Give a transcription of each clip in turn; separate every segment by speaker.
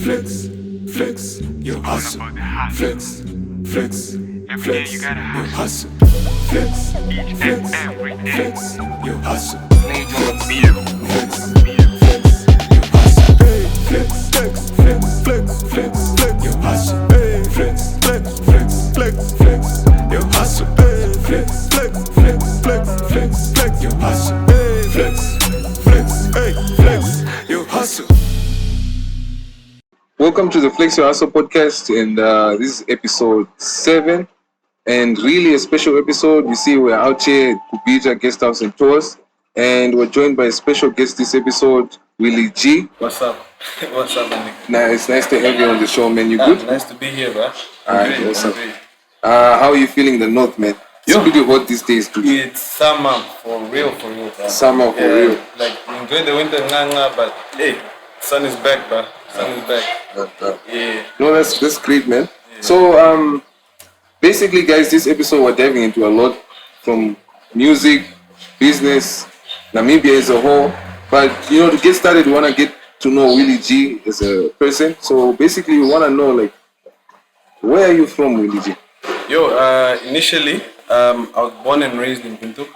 Speaker 1: flex, flex, your hustle. Flex, flex, flex, your hustle. Flex, flex, flex, your hustle. Flex, flex, flex, your hustle. Flex, flex, flex, flex, flex, flex, your hustle. Flex, flex, flex, flex, flex, your hustle. Flex, flex, flex, flex, flex, flex, your hustle. Flex, flex, hey, flex, your hustle.
Speaker 2: Welcome to the Flex Your Hustle podcast, and this is episode 7, and really a special episode. You see, we're out here at Kubija Guest House and Tours, and we're joined by a special guest this episode, Willy G.
Speaker 3: What's up? What's up, man?
Speaker 2: It's nice to have you on the show, man. You good?
Speaker 3: Nice to be here, bro.
Speaker 2: Alright, awesome. How are you feeling in the north, man? It's pretty hot these days, too.
Speaker 3: It's summer for real, bro.
Speaker 2: Summer for real.
Speaker 3: Like, enjoy the winter, but hey, sun is back, bro. Sun is back. Yeah.
Speaker 2: No, that's great, man. Yeah. So, basically, guys, this episode we're diving into a lot from music, business, Namibia as a whole. But, to get started, we want to get to know Willy G as a person. So, basically, we want to know, like, where are you from, Willy G?
Speaker 3: Initially, I was born and raised in Windhoek.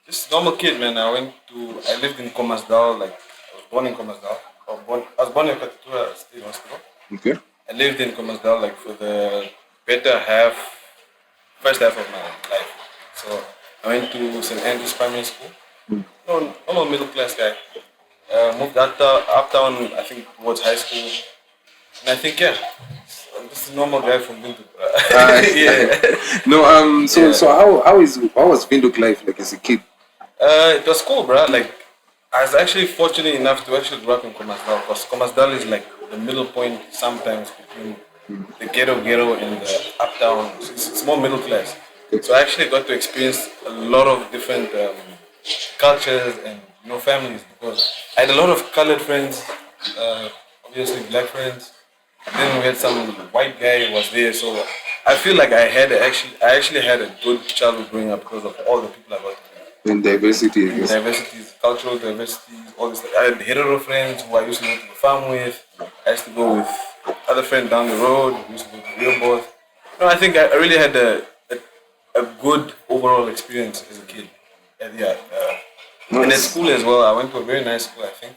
Speaker 3: Just normal kid, man. I lived in Khomasdal, like, I was born in Khomasdal. I was born in Katutura State Hospital.
Speaker 2: Okay.
Speaker 3: I lived in Khomasdal, like, for the first half of my life. So, I went to St. Andrew's Primary School. Normal middle class guy. Moved uptown, I think, towards high school. And I think, I'm just a normal guy from Windhoek.
Speaker 2: So how was Windhoek life like as a kid?
Speaker 3: It was cool, bro. Like, I was actually fortunate enough to actually grow up in Khomasdal, because Khomasdal is like the middle point sometimes between the ghetto and the uptown. It's more middle class. So I actually got to experience a lot of different cultures and families, because I had a lot of colored friends, obviously black friends. Then we had some white guy who was there, so I feel like I actually had a good childhood growing up because of all the people I got to meet.
Speaker 2: And diversity, I guess.
Speaker 3: Diversities, cultural diversities, all this. I had hetero friends who I used to go to the farm with. I used to go with other friends down the road. We used to go to real both. I think I really had a good overall experience as a kid. And and at school as well, I went to a very nice school, I think.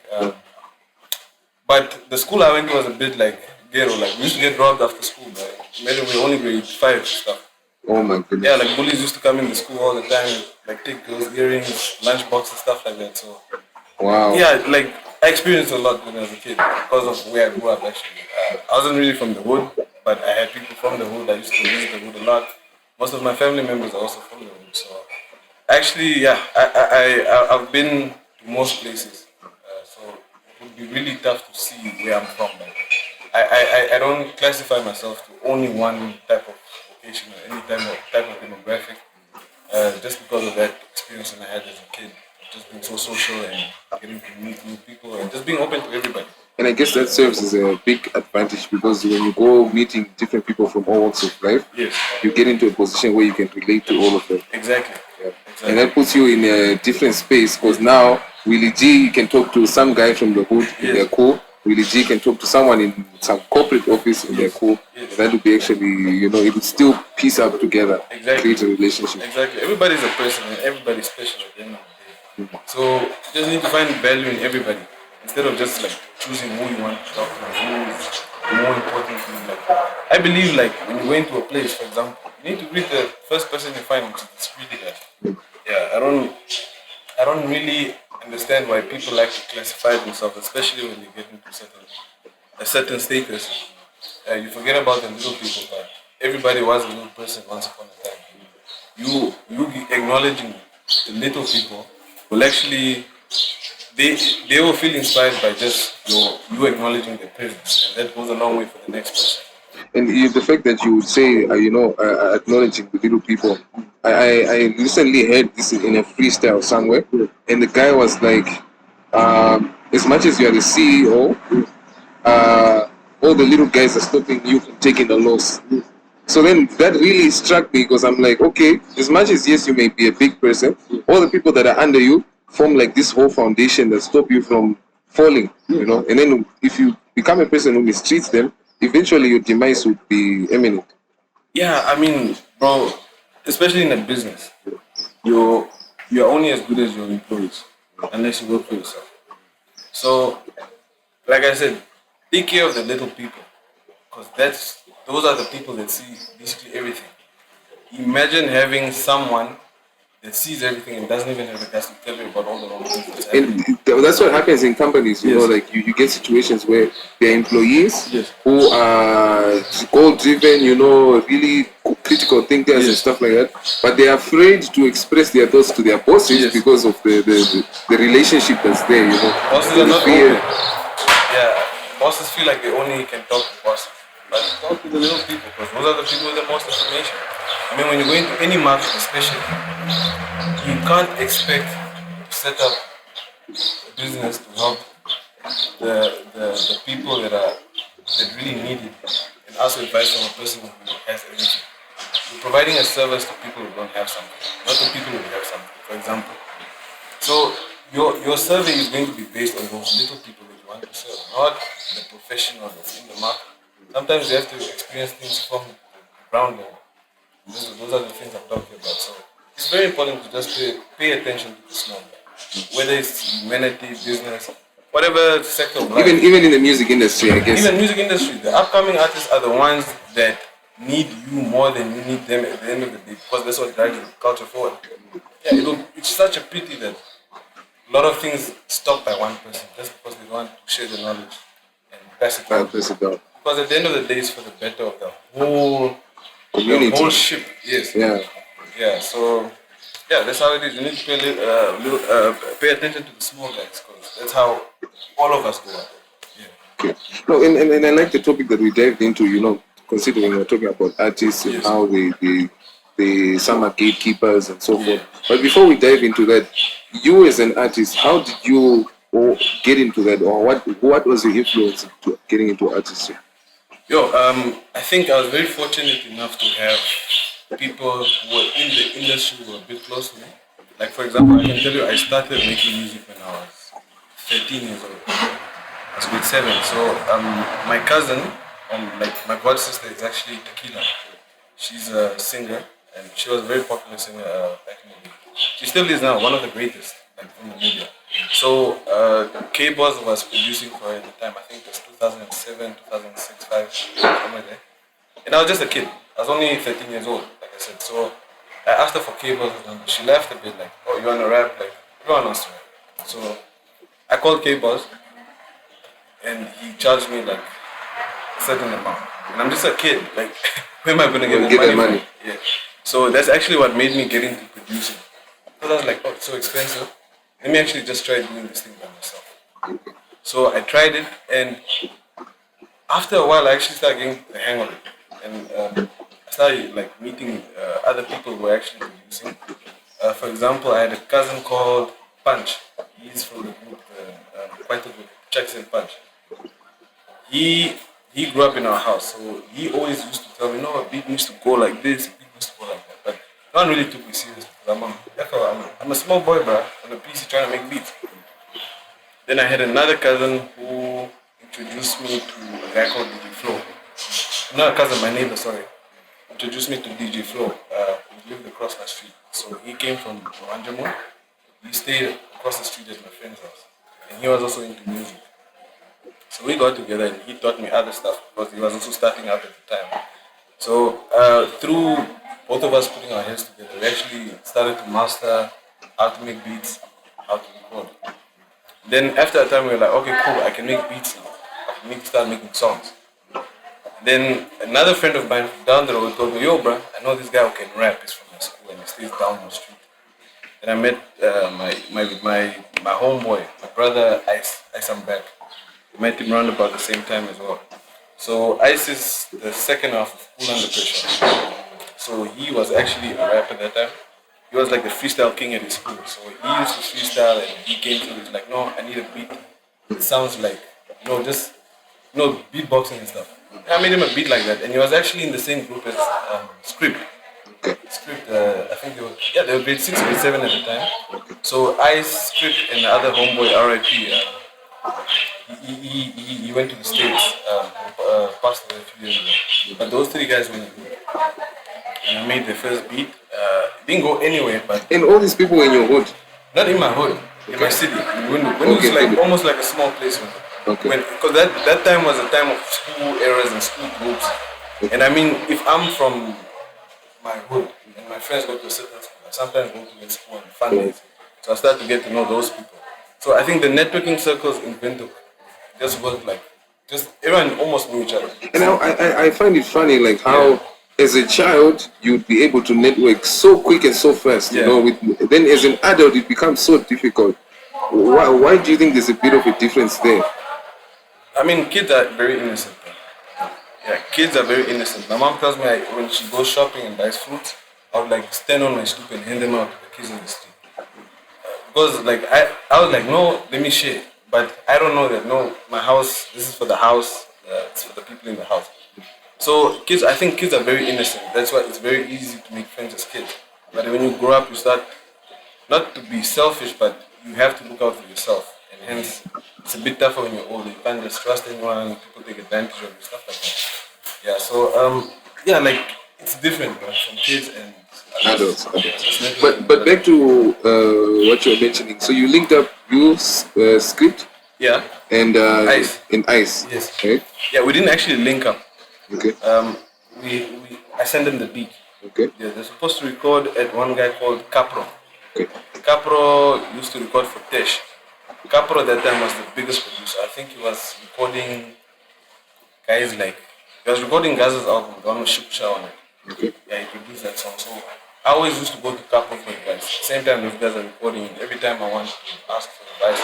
Speaker 3: But the school I went to was a bit like ghetto. Like, we used to get robbed after school, but maybe we only grade 5 stuff.
Speaker 2: Oh my goodness.
Speaker 3: Yeah, like bullies used to come in the school all the time, like take girls' earrings, lunch boxes, stuff like that. So
Speaker 2: wow.
Speaker 3: Yeah, like I experienced a lot when I was a kid because of where I grew up. Actually, I wasn't really from the hood, but I had people from the hood. I used to visit the hood a lot. Most of my family members are also from the hood. So actually, I've been to most places. So it would be really tough to see where I'm from. But I don't classify myself to only one type of location or any type of demographic, just because of that experience I had as a kid, just being so social and getting to meet new people and just being open to everybody.
Speaker 2: And I guess that serves as a big advantage, because when you go meeting different people from all walks of life,
Speaker 3: yes,
Speaker 2: you get into a position where you can relate to all of them.
Speaker 3: Exactly.
Speaker 2: Yeah. Exactly. And that puts you in a different space, because now Willy G, you can talk to some guy from the hood, yes, they're cool. Willy G can talk to someone in some corporate office and they're cool. Yes. That would be actually, it would still piece up together,
Speaker 3: exactly,
Speaker 2: create a relationship.
Speaker 3: Exactly. Everybody's a person and everybody's special at the end of the day. Mm-hmm. So you just need to find value in everybody instead of just like choosing who you want to talk to, who is more important to you. Like, I believe like when you go into a place, for example, you need to greet the first person you find, which is the security guard. Mm-hmm. Yeah, I don't really understand why people like to classify themselves, especially when they get into a certain status. You forget about the little people, but everybody was a little person once upon a time. You acknowledging the little people will actually, they will feel inspired by just you acknowledging their presence, and that goes a long way for the next person.
Speaker 2: And the fact that you would say, acknowledging the little people, I recently heard this in a freestyle somewhere, and the guy was like, as much as you are the CEO, all the little guys are stopping you from taking the loss. So then that really struck me, because I'm like, okay, as much as yes, you may be a big person, all the people that are under you form like this whole foundation that stop you from falling, you know. And then if you become a person who mistreats them, eventually your demise would be imminent.
Speaker 3: Yeah, I mean, bro, especially in a business, you're only as good as your employees, unless you work for yourself. So, like I said, take care of the little people, because those are the people that see basically everything. Imagine having someone that sees everything and doesn't even have the guts to tell you about all the wrong things that's
Speaker 2: And
Speaker 3: happening.
Speaker 2: that's what happens in companies, you know,
Speaker 3: Yes.
Speaker 2: like you get situations where their employees
Speaker 3: Yes.
Speaker 2: who are goal driven, you know, really critical thinkers and
Speaker 3: Yes.
Speaker 2: stuff like that, but they're afraid to express their thoughts to their bosses
Speaker 3: Yes.
Speaker 2: because of the relationship that's there, you know.
Speaker 3: Bosses
Speaker 2: The
Speaker 3: are not
Speaker 2: fear.
Speaker 3: open. Yeah, bosses feel like they only can talk to bosses. But talk to the little people, because those are the people with the most information. I mean, when you go into any market, especially, you can't expect to set up a business to help the people that really need it and ask advice from a person who has everything. You're providing a service to people who don't have something, not to people who have something, for example. So your survey is going to be based on those little people that you want to serve, not the professional that's in the market. Sometimes you have to experience things from the ground level. Those are the things I'm talking about. So it's very important to just pay attention to the small, whether it's humanity, business, whatever sector of life.
Speaker 2: Even in the music industry, I guess.
Speaker 3: Even music industry, the upcoming artists are the ones that need you more than you need them at the end of the day, because that's what drives the culture forward. Yeah, it's such a pity that a lot of things stop by one person just because they don't want to share the knowledge and pass it on.
Speaker 2: Press it down.
Speaker 3: Because at the end of the day, it's for the better of the
Speaker 2: Community.
Speaker 3: whole ship. Yes.
Speaker 2: Yeah.
Speaker 3: Yeah. So yeah, that's how it is. You need to pay attention to the small guys, because that's how all of us go up. Yeah.
Speaker 2: Okay. No, and I like the topic that we dived into, you know, considering we're talking about artists and
Speaker 3: Yes.
Speaker 2: how they some are gatekeepers and so forth. But before we dive into that, you as an artist, how did you get into that, or what was your influence into getting into artistry?
Speaker 3: I think I was very fortunate enough to have people who were in the industry who were a bit close to me. Like, for example, I can tell you I started making music when I was 13 years old. I was grade 7. So my cousin, like my god sister, is actually Tequila. She's a singer, and she was a very popular singer back in the day. She still is now, one of the greatest, like from the media. So K-Boss was producing for her at the time. I think it was 2007, 2006, 5, somewhere there. And I was just a kid. I was only 13 years old, like I said. So I asked her for K-Boss's number. She laughed a bit, like, oh, you want to rap? Like, everyone wants to rap. So I called K-Boss, and he charged me like a certain amount. And I'm just a kid, like, where am I going to get the money from? Yeah. So that's actually what made me get into producing. Because I was like, oh, it's so expensive. Let me actually just try doing this thing by myself. So I tried it, and after a while, I actually started getting the hang of it. And I started like meeting other people who were actually producing. For example, I had a cousin called Punch. He's from the group, quite a group, Checks and Punch. He grew up in our house, so he always used to tell me, no, a beat needs to go like this, a beat needs to go like that. But no one really took me serious, because I'm a small boy, bro, on a PC trying to make beats. Then I had another cousin who introduced me to a guy called DJ Flow. Not a cousin, my neighbor, sorry. Introduced me to DJ Flow. He lived across my street. So he came from Wanjamu. He stayed across the street at my friend's house. And he was also into music. So we got together, and he taught me other stuff, because he was also starting out at the time. So through both of us putting our heads together, we actually started to master how to make beats, how to record. Then after a time, we were like, okay, cool, I can make beats now. I can start making songs. Then another friend of mine from down the road told me, yo, bro, I know this guy who can rap. He's from my school, and he stays down the street. Then I met my homeboy, my brother Ice I'm back. I met him around about the same time as well. So Ice is the second half of Cool Under Pressure. So he was actually a rapper at that time. He was like the freestyle king at his school. So he used to freestyle, and he came to me, he's like, no, I need a beat. It sounds like, just, beatboxing and stuff. And I made him a beat like that. And he was actually in the same group as Script. Script, I think they were grade 6, grade 7 at the time. So Ice, Script, and the other homeboy, RIP, he went to the States, passed away a few years ago. But those three guys, when I made the first beat, didn't go anywhere, but
Speaker 2: And all these people in your hood.
Speaker 3: not in my hood, in my city. When it was
Speaker 2: Okay,
Speaker 3: like almost like a small place.
Speaker 2: Okay.
Speaker 3: Because that time was a time of school errors and school groups. And I mean, if I'm from my hood and my friends go to a certain school, I sometimes go to the school on fun days. So I start to get to know those people. So I think the networking circles in Windhoek just worked like, just everyone almost knew each other.
Speaker 2: And I find it funny, like how as a child you'd be able to network so quick and so fast, you know. Then as an adult it becomes so difficult. Why do you think there's a bit of a difference there?
Speaker 3: I mean, kids are very innocent. Yeah, kids are very innocent. My mom tells me when she goes shopping and buys fruits, I would like stand on my stoop and hand them out to the kids in the street. Because like I was like, no, let me share. But I don't know that, no, my house, this is for the house, it's for the people in the house. So kids, I think kids are very innocent. That's why it's very easy to make friends as kids. But when you grow up, you start not to be selfish, but you have to look out for yourself. And hence, it's a bit tougher when you're older. You can't just trust anyone, people take advantage of you, stuff like that. Yeah, so, yeah, like, it's different, bro, from kids and
Speaker 2: adults. But back to what you're mentioning. So you linked up your script,
Speaker 3: yeah,
Speaker 2: and
Speaker 3: Ice.
Speaker 2: in Ice.
Speaker 3: Yes.
Speaker 2: Okay.
Speaker 3: Yeah, we didn't actually link up.
Speaker 2: Okay.
Speaker 3: I sent them the beat.
Speaker 2: Okay.
Speaker 3: Yeah, they're supposed to record at one guy called Capro.
Speaker 2: Okay.
Speaker 3: Capro used to record for Tesh. Capro at that time was the biggest producer. I think he was recording guys like, he was recording Gaz's album, the one with Shipsha on it.
Speaker 2: Okay.
Speaker 3: Yeah, he produced that song. So I always used to go to Capro for advice. Same time those guys are recording, every time I want to ask for advice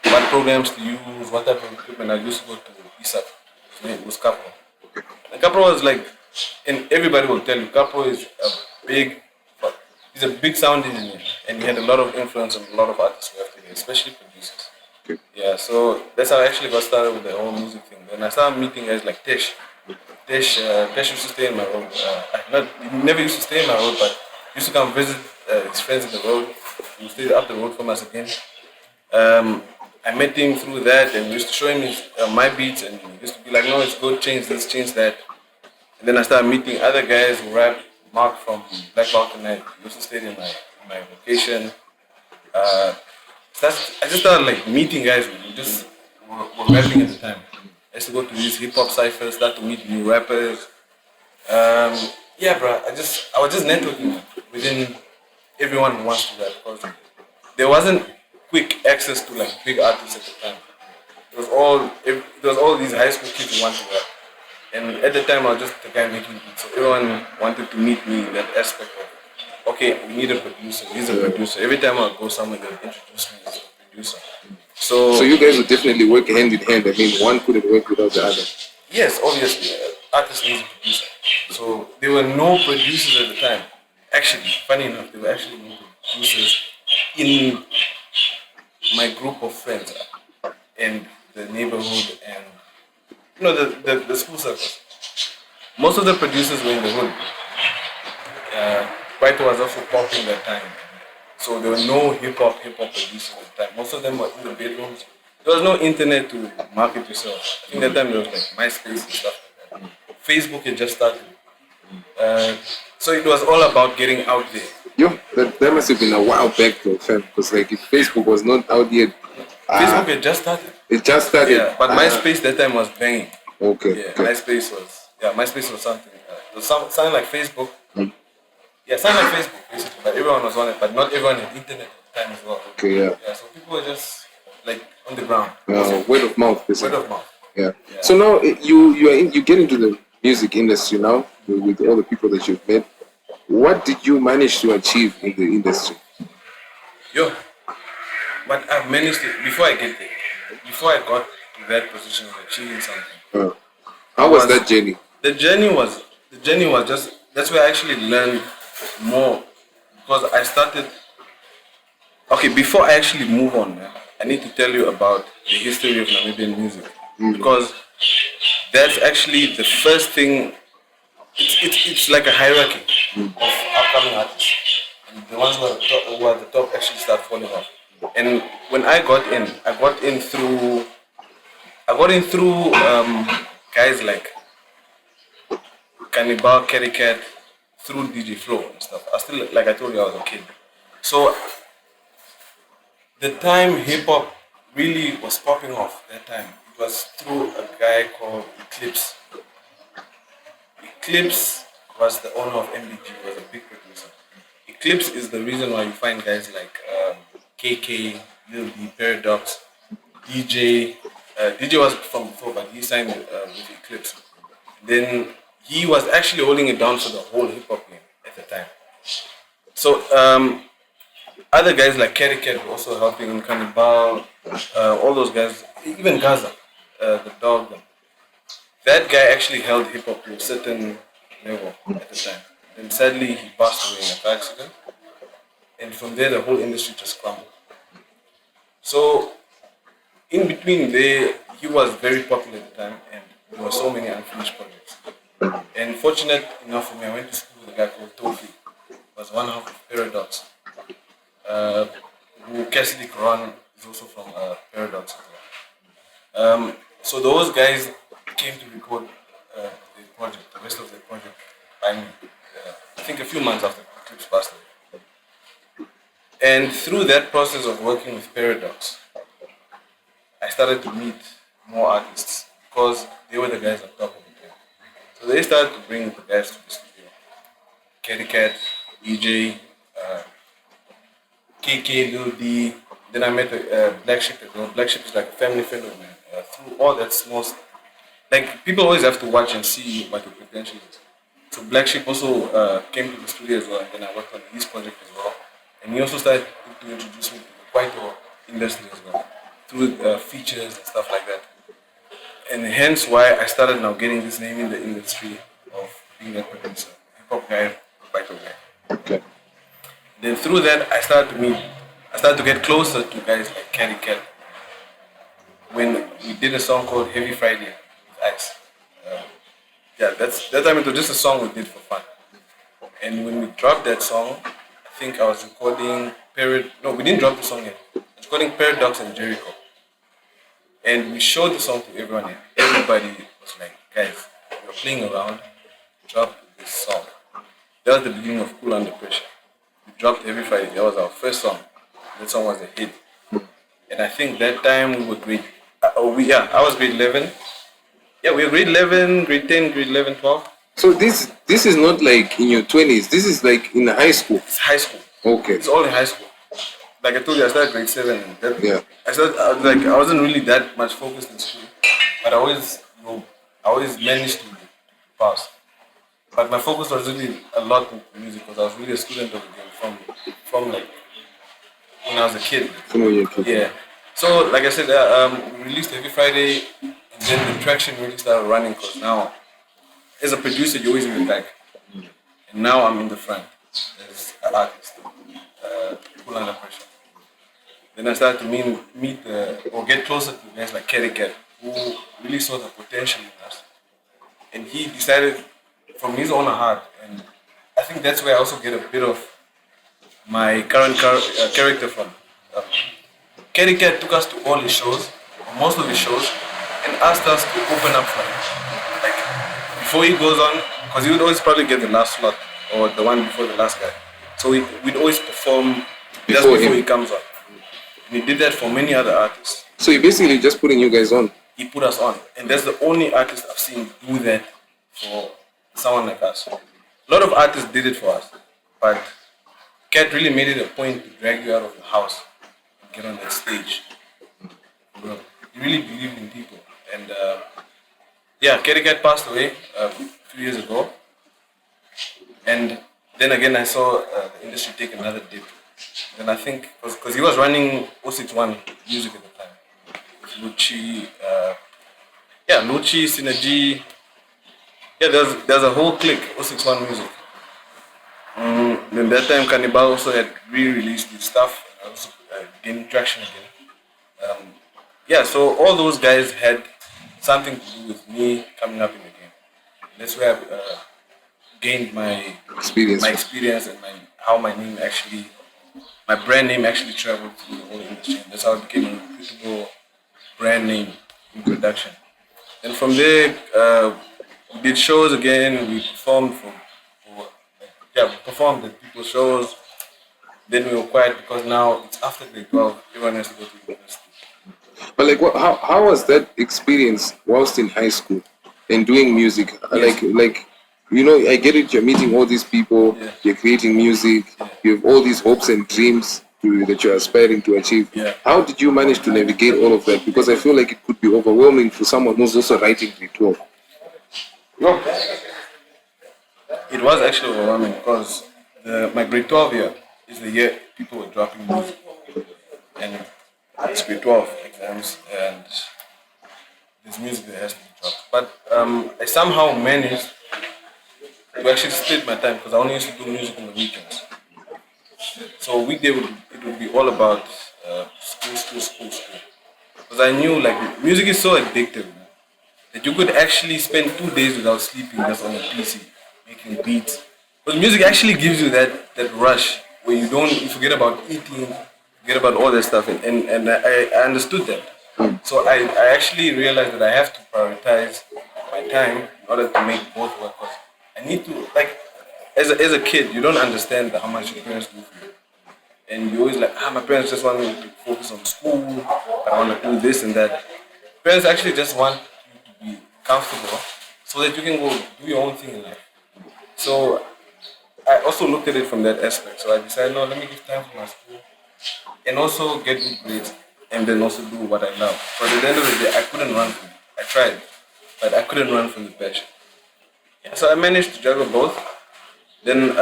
Speaker 3: on what programs to use, what type of equipment, I used to go to ISAP. It was Capro. And Capro was like, and everybody will tell you, Capro is he's a big sound engineer, and he had a lot of influence on a lot of artists we have today, especially producers.
Speaker 2: Okay.
Speaker 3: Yeah, so that's how I actually got started with the whole music thing. Then I started meeting guys like Tesh. Tesh used to stay in my road. He never used to stay in my road, but he used to come visit his friends in the road. He would stay up the road from us again. I met him through that and used to show him my beats, and he used to be like, no, it's good, change this, change that. And then I started meeting other guys who rap. Mark from Black Mountain Night used to stay in my location. I just started like meeting guys who just were rapping at the time. I used to go to these hip hop ciphers, start to meet new rappers. Yeah, bro, I was just networking within everyone who wants to rap, because there wasn't quick access to like big artists at the time. It was all these high school kids who wanted to rap. And at the time I was just the guy making beats. So everyone wanted to meet me in that aspect of, okay, we need a producer, he's a producer. Every time I go somewhere, they'll introduce me as a producer. So
Speaker 2: you guys would definitely work hand in hand. I mean, one couldn't work without the other.
Speaker 3: Yes, obviously. Artist needs a producer. So there were no producers at the time. Actually, funny enough, there were actually no producers in my group of friends and the neighborhood and the school circles. Most of the producers were in the hood. White was also popping that time. So there were no hip hop producers at the time. Most of them were in the bedrooms. There was no internet to market yourself. I think that time there was like MySpace and stuff like that. Facebook had just started. So it was all about getting out there.
Speaker 2: Yo, that must have been a while back though, fam. Because like if Facebook was not out yet.
Speaker 3: Facebook had just started.
Speaker 2: It just started.
Speaker 3: Yeah, but MySpace that time was banging.
Speaker 2: Okay.
Speaker 3: Yeah,
Speaker 2: okay.
Speaker 3: MySpace was something. It was something like Facebook. Yeah, something like Facebook basically, but everyone was on it, but not everyone had internet at the time as well.
Speaker 2: Okay, yeah.
Speaker 3: Yeah, so people were just like on the ground.
Speaker 2: Word of mouth, basically.
Speaker 3: Word of mouth.
Speaker 2: Yeah. So now you get into the music industry now with all the people that you've met. What did you manage to achieve in the industry?
Speaker 3: Yo, what I've managed to, before I got to that position of achieving something.
Speaker 2: How was that journey?
Speaker 3: The journey was just, that's where I actually learned more, because I started, okay, before I actually move on, man, I need to tell you about the history of Namibian music, because that's actually the first thing. It's like a hierarchy of upcoming artists, and the ones who are at the top actually start falling off. And when I got in through guys like Cannibal, Kerry Cat, through DJ Flow and stuff. I still, like I told you, I was a kid. So the time hip hop really was popping off that time, it was through a guy called Eclipse. Eclipse was the owner of MBG, was a big producer. Eclipse is the reason why you find guys like KK, Lil D, Paradox, DJ. DJ was from before, but he signed with Eclipse. Then he was actually holding it down for the whole hip hop game at the time. So other guys like Kerry Cat were also helping him, Cannibal, all those guys, even Gaza, the dog. That guy actually held hip hop to a certain level at the time. Then sadly he passed away in a car accident, and from there the whole industry just crumbled. So in between there, he was very popular at the time, and there were so many unfinished projects. And fortunate enough for me, I went to school with a guy called Tofi, was one half of Paradox. Who Cassidy Coran is also from Paradox as well. So those guys came to record the project, the rest of the project, by me. I think a few months after Eclipse passed away. And through that process of working with Paradox, I started to meet more artists because they were the guys on top of the game. So they started to bring the guys to the studio. Kerry Cat, EJ, KK, Lil D. Then I met Black Sheep as well. Black Sheep is like a family friend of mine. Through all that small like people always have to watch and see what your potential is. So Black Sheep also came to the studio as well, and then I worked on his project as well. And he also started to introduce me to the Kwaito industry as well, through features and stuff like that. And hence why I started now getting this name in the industry of being a producer, hip hop guy, Kwaito guy.
Speaker 2: Okay.
Speaker 3: Then through that, I started to get closer to guys like Kanye Cat. When we did a song called Heavy Friday with Ice. That time it was just a song we did for fun. And when we dropped that song, I think I was recording we didn't drop the song yet. I was recording Paradox and Jericho. And we showed the song to everyone, and everybody was like, guys, we're playing around, drop this song. That was the beginning of Cool Under Pressure. We dropped Every Friday, that was our first song. That song was a hit. And I think that time we were grade, I was grade 11. Yeah, we were grade 11, grade 10, grade 11, 12.
Speaker 2: So this is not like in your 20s, this is like in high school.
Speaker 3: It's high school.
Speaker 2: Okay.
Speaker 3: It's all in high school. Like I told you, I started grade 7. And
Speaker 2: Yeah.
Speaker 3: I wasn't really that much focused in school. But I always managed to pass. But my focus was really a lot in music because I was really a student of the game from like when I was a kid.
Speaker 2: From when you were a kid.
Speaker 3: Yeah. So like I said, we released every Friday, and then the traction really started running because now, as a producer, you're always in the back, and now I'm in the front as an artist, Cool Under Pressure. Then I started to meet or get closer to guys like Kerry Cat, who really saw the potential in us, and he decided from his own heart, and I think that's where I also get a bit of my current character from. Kerry Cat took us to all his shows, or most of his shows, and asked us to open up for him. Like, before he goes on, because he would always probably get the last slot, or the one before the last guy. So we'd always perform just before he comes on. And he did that for many other artists.
Speaker 2: So he basically just putting you guys on?
Speaker 3: He put us on. And that's the only artist I've seen do that for someone like us. A lot of artists did it for us, but Cat really made it a point to drag you out of the house and get on that stage. Bro, he really believed in people. And Kerry Cat passed away a few years ago. And then again, I saw the industry take another dip. Then I think, because he was running 061 music at the time. Lucci, Lucci, Synergy. Yeah, there's a whole clique, 061 music. Then that time, Cannibal also had re-released his stuff, also gaining traction again. So all those guys had something to do with me coming up in the game. That's where I gained my experience and how my name actually my brand name actually traveled through the whole industry. That's how it became a reputable brand name in production. And from there, we did shows again. We performed we performed at people's shows. Then we were quiet because now it's after grade 12. Everyone has to go to university.
Speaker 2: But like, how was that experience whilst in high school and doing music?
Speaker 3: Yes.
Speaker 2: Like, you know, I get it. You're meeting all these people.
Speaker 3: Yeah.
Speaker 2: You're creating music.
Speaker 3: Yeah.
Speaker 2: You have all these hopes and dreams that you're aspiring to achieve.
Speaker 3: Yeah.
Speaker 2: How did you manage to navigate all of that? Because I feel like it could be overwhelming for someone who's also writing grade 12.
Speaker 3: No. It was actually overwhelming because my grade 12 year is the year people were dropping music. And it's grade 12 exams and there's music that has to be dropped. But I somehow managed to actually split my time because I only used to do music on the weekends. So weekday it would be all about school. Because I knew like music is so addictive, man, that you could actually spend 2 days without sleeping just on a PC making beats. Because music actually gives you that rush where you forget about eating, forget about all that stuff, and I understood that. So I actually realized that I have to prioritize my time in order to make both work. Because I need to, like, as a kid, you don't understand how much your parents do for you. And you always like, my parents just want me to focus on school, I want to do this and that. Parents actually just want you to be comfortable so that you can go do your own thing in life. So I also looked at it from that aspect. So I decided, no, let me give time for my school and also get good grades and then also do what I love. But at the end of the day, I couldn't run from it. I tried, but I couldn't run from the passion. Yeah, so I managed to juggle both. Then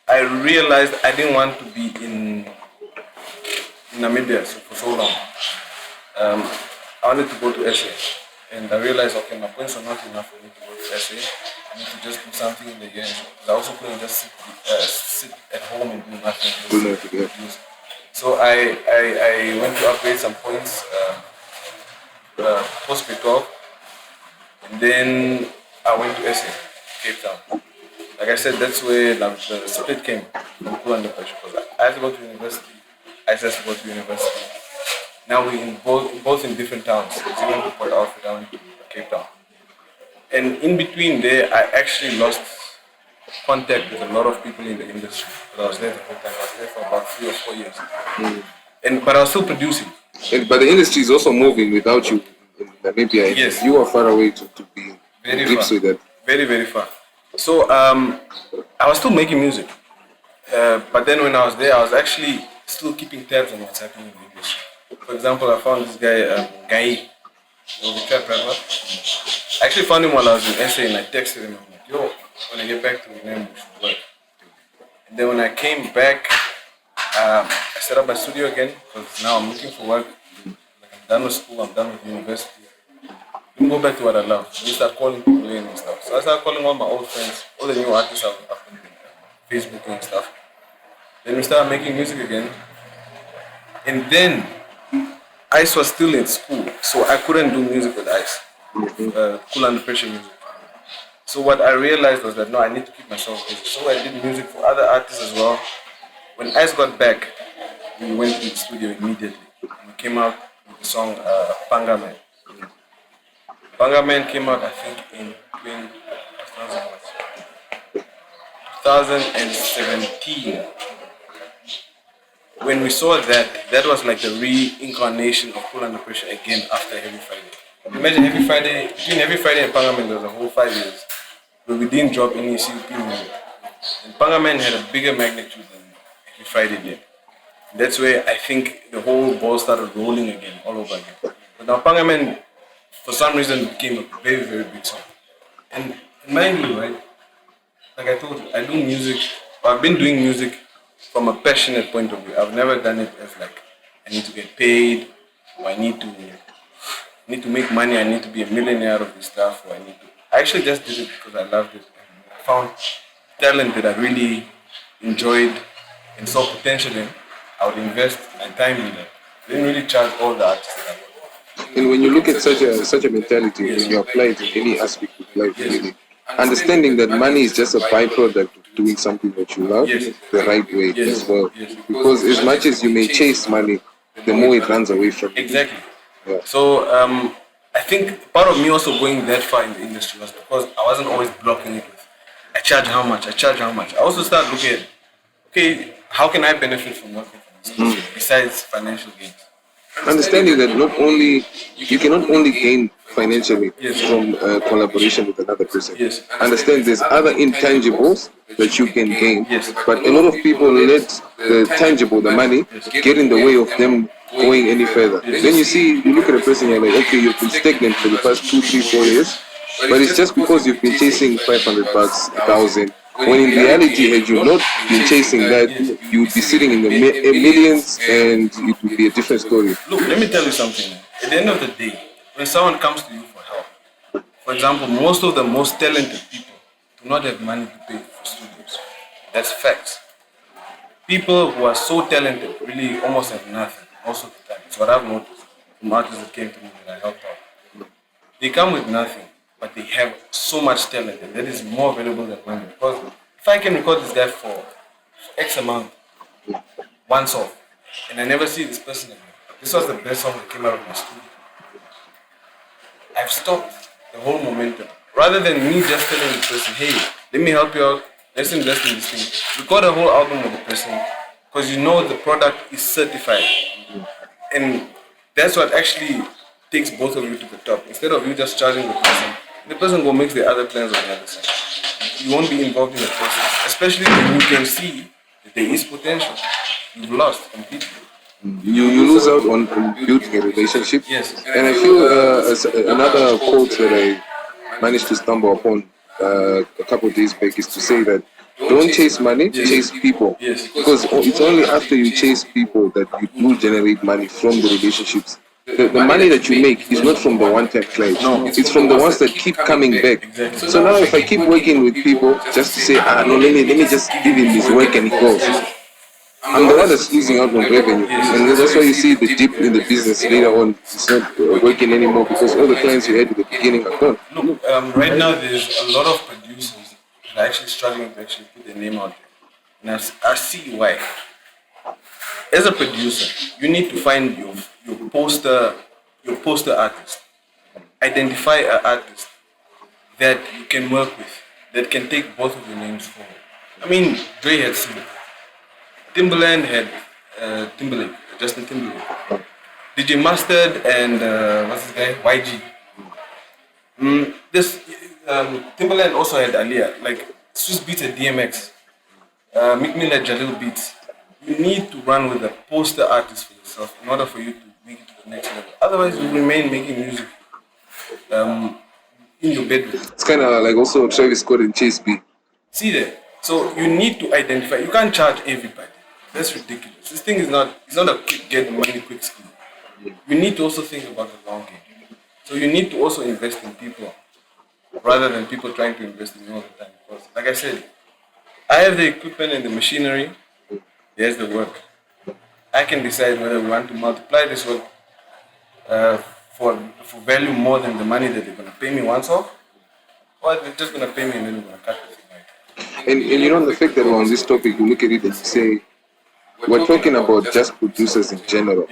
Speaker 3: I realized I didn't want to be in Namibia for so long. I wanted to go to SA. And I realized, okay, my points are not enough for me to go to SA. I need to just do something in the year. I also couldn't just sit at home and do nothing. So I went to upgrade some points post grade 12. And then I went to SA, Cape Town. Like I said, that's where the split came from Pull Under Pressure. Because I had to go to university, I had to go to university. Now we're in both in different towns. So I went to Port Alfred, I went to Cape Town. And in between there, I actually lost contact with a lot of people in the industry. But I was there the whole time. I was there for about 3 or 4 years. But I was still producing.
Speaker 2: But the industry is also moving without you in Namibia.
Speaker 3: Yes.
Speaker 2: You are far away to be
Speaker 3: very
Speaker 2: in grips
Speaker 3: far.
Speaker 2: with that.
Speaker 3: Very, very far. So I was still making music. But then when I was there, I was actually still keeping tabs on what's happening in the industry. For example, I found this guy, Kanye, the trap rapper. I actually found him while I was in SA and I texted him. I'm like, yo, when I get back to Windhoek, we should work. And then when I came back, I set up my studio again because now I'm looking for work. Like I'm done with school, I'm done with university. I can go back to what I love. I start calling people in and stuff. So I started calling all my old friends, all the new artists I've been Facebooking and stuff. Then we started making music again. And then Ice was still in school, so I couldn't do music with Ice. Cool Under Pressure music. So what I realized was that no, I need to keep myself busy. So I did music for other artists as well. When Ice got back, we went to the studio immediately. We came out with the song Panga Man. Panga Man came out, I think, in 2017. When we saw that was like the reincarnation of Pull Under Pressure again after Heavy Friday. Imagine between Heavy Friday and Panga Man, there was a whole 5 years where we didn't drop any CUP music. And Panga Man had a bigger magnitude than Heavy Friday did. And that's where I think the whole ball started rolling again, all over again. But now Panga Man, for some reason, became a very, very big song. And mind you, right, like I told you, I do music, I've been doing music from a passionate point of view. I've never done it as like, I need to get paid, or I need to make money, I need to be a millionaire out of this stuff, or I actually just did it because I loved it. And I found talent that I really enjoyed and saw potential in. I would invest my time in it. I didn't really charge all the artists that I work with.
Speaker 2: And when you look at such a mentality, when you apply it in any aspect of life,
Speaker 3: Yes.
Speaker 2: really, understanding that money is just a byproduct of doing something that you love the right way as well. Because as much as you may chase money, the more it runs away from you.
Speaker 3: Exactly.
Speaker 2: Yeah.
Speaker 3: So I think part of me also going that far in the industry was because I wasn't always blocking it with I charge how much. I also started looking at, okay, how can I benefit from working for this industry besides financial gains?
Speaker 2: Understanding that you cannot only gain financially from collaboration with another person. Understand there's other intangibles that you can gain, but a lot of people let the tangible, the money, get in the way of them going any further. Then you look at a person, you're like, okay, you've been stagnant for the past 2, 3, 4 years, but it's just because you've been chasing $500, 1,000. When in reality, had you not been chasing that, you would be sitting in the millions, and it would be a different story.
Speaker 3: Look, let me tell you something. At the end of the day, when someone comes to you for help, for example, most of the most talented people do not have money to pay for studios. That's facts. People who are so talented really almost have nothing most of the time. It's what I've noticed from artists that came to me that I helped out. They come with nothing, but they have so much talent, and that is more valuable than money. Because if I can record this guy for X amount, once off, and I never see this person again, this was the best song that came out of my studio, I've stopped the whole momentum. Rather than me just telling the person, hey, let me help you out, let's invest in this thing. Record a whole album with the person, because you know the product is certified. And that's what actually takes both of you to the top. Instead of you just charging the person will make the other plans on the other side. You won't be involved in the process, especially when you can see that there is potential. You've lost completely.
Speaker 2: You lose out on building a relationship.
Speaker 3: Yes.
Speaker 2: And I feel another quote that I managed to stumble upon a couple of days back is to say that don't chase money, chase people.
Speaker 3: Yes.
Speaker 2: Because it's only after you chase people that you do generate money from the relationships. The money that you make is not from the one-time clients. No, it's from the ones that keep coming back.
Speaker 3: Exactly.
Speaker 2: So now if I keep working with people just to say, no, let me just give him his work and he goes, I'm the one that's losing out on revenue. And that's why you see the dip in the business later on. It's not working anymore because all the clients you had at the beginning are gone.
Speaker 3: Look, right now there's a lot of producers that are actually struggling to actually put their name out there. And I see why. As a producer, you need to find your poster artist. Identify an artist that you can work with, that can take both of your names forward. I mean, Dre had Smith. Timbaland had Justin Timberlake. DJ Mustard and what's his guy? YG. Timbaland also had Aliyah. Like Swiss Beats had DMX. Meek Mill had Jalil Beats. You need to run with a poster artist for yourself in order for you to make it to the next level. Otherwise, you remain making music in your bedroom.
Speaker 2: It's kind of like also Travis Scott and Chase B.
Speaker 3: See there. So you need to identify. You can't charge everybody. That's ridiculous. This thing is not. It's not a quick get money quick scheme. You need to also think about the long game. So you need to also invest in people rather than people trying to invest in you all the time. Because, like I said, I have the equipment and the machinery. There's the work. I can decide whether we want to multiply this work for value more than the money that they're going to pay me once off, or they're just going to pay me and then we're going to cut the thing.
Speaker 2: And you know, the fact that on this topic you look at it and you say, we're talking about just producers in general,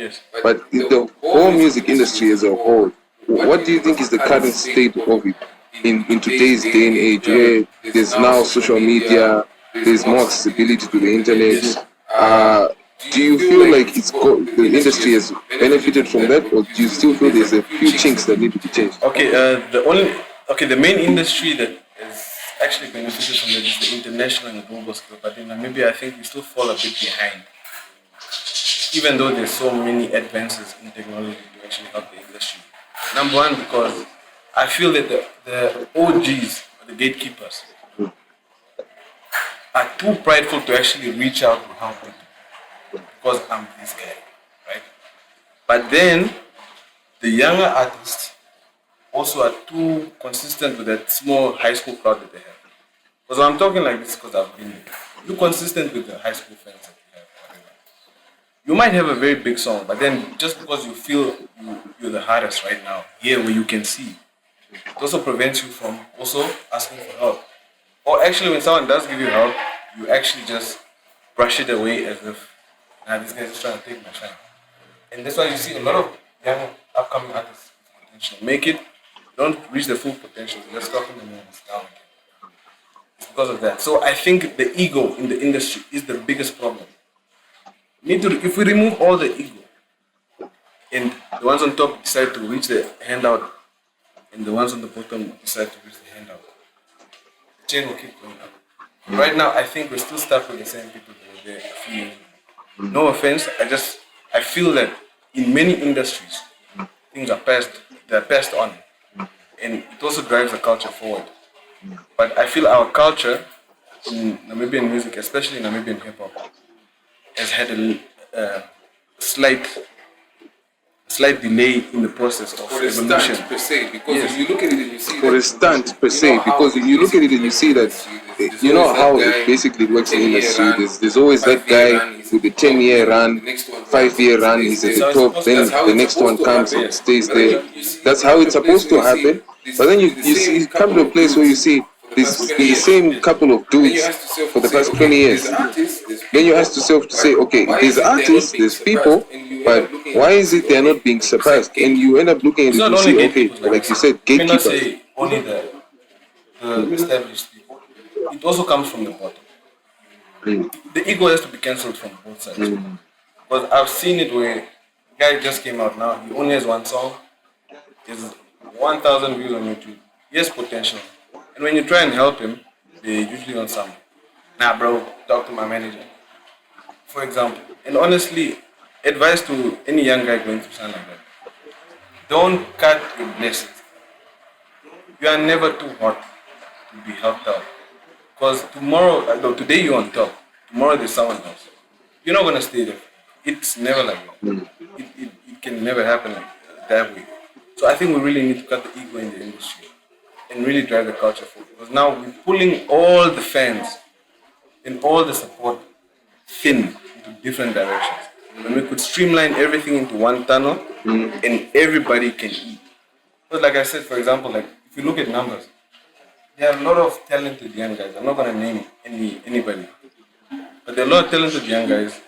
Speaker 2: but in the whole music industry as a whole, what do you think is the current state of it in today's day and age where there's now social media, there's more accessibility to the internet? Do you feel like the industry has benefited from that, or do you still feel there's a few chinks that need to be changed?
Speaker 3: The main industry that is actually benefited from that is the international and global scale. But in Namibia, I think we still fall a bit behind, even though there's so many advances in technology to actually help the industry. Number one, because I feel that the OGs, or the gatekeepers, are too prideful to actually reach out to help people. Because I'm this guy, right? But then, the younger artists also are too consistent with that small high school crowd that they have. Because I'm talking like this because I've been too consistent with the high school friends that you have. Whatever. You might have a very big song, but then just because you feel you're the hardest right now, here where you can see, It also prevents you from also asking for help. Or actually, when someone does give you help, you actually just brush it away as if, nah, this guy's just trying to take my shine. And that's why you see a lot of young upcoming artists with potential make it, don't reach their full potential. They're stuck in the moments down again. It's because of that. So I think the ego in the industry is the biggest problem. If we remove all the ego and the ones on top decide to reach the handout and the ones on the bottom decide to reach the handout, the chain will keep going up. Right now, I think we're still stuck with the same people that were there a few years ago. No offense, I feel that in many industries, things are passed on. And it also drives the culture forward. But I feel our culture in Namibian music, especially in Namibian hip hop, has had a slight delay in the process of
Speaker 2: For a
Speaker 3: evolution.
Speaker 2: stunt per se, because
Speaker 3: Yes.
Speaker 2: if you look at it and you see for a stunt per se, because if you look at it and you see that you know how it basically works in the industry. There's always that guy with a 10-year run, 5-year run, he's at the top, then the next one comes and stays there. That's how it's supposed to happen. But then you come to a place where you see there's been the same couple of dudes for the past 20 years. Then you ask yourself to say, okay, there's artists, there's people, but why is it they're not being surpassed? And you end up looking at it and see, okay, like you said,
Speaker 3: I cannot
Speaker 2: gatekeepers.
Speaker 3: say only the established people. It also comes from the bottom. The ego has to be cancelled from both sides. Because I've seen it where a guy just came out now, he only has one song, is 1,000 views on YouTube. He has potential. And when you try and help him, they usually want some, nah bro, talk to my manager. For example. And honestly, advice to any young guy going through something like that. Don't cut your blessings. You are never too hot to be helped out. Because today you're on top. Tomorrow there's someone else. You're not going to stay there. It's never like that. It can never happen like that way. So I think we really need to cut the ego in the industry and really drive the culture forward. Because now we're pulling all the fans and all the support thin into different directions. When we could streamline everything into one tunnel and everybody can eat. But like I said, for example, like if you look at numbers, there are a lot of talented young guys. I'm not gonna name anybody, but there are a lot of talented young guys,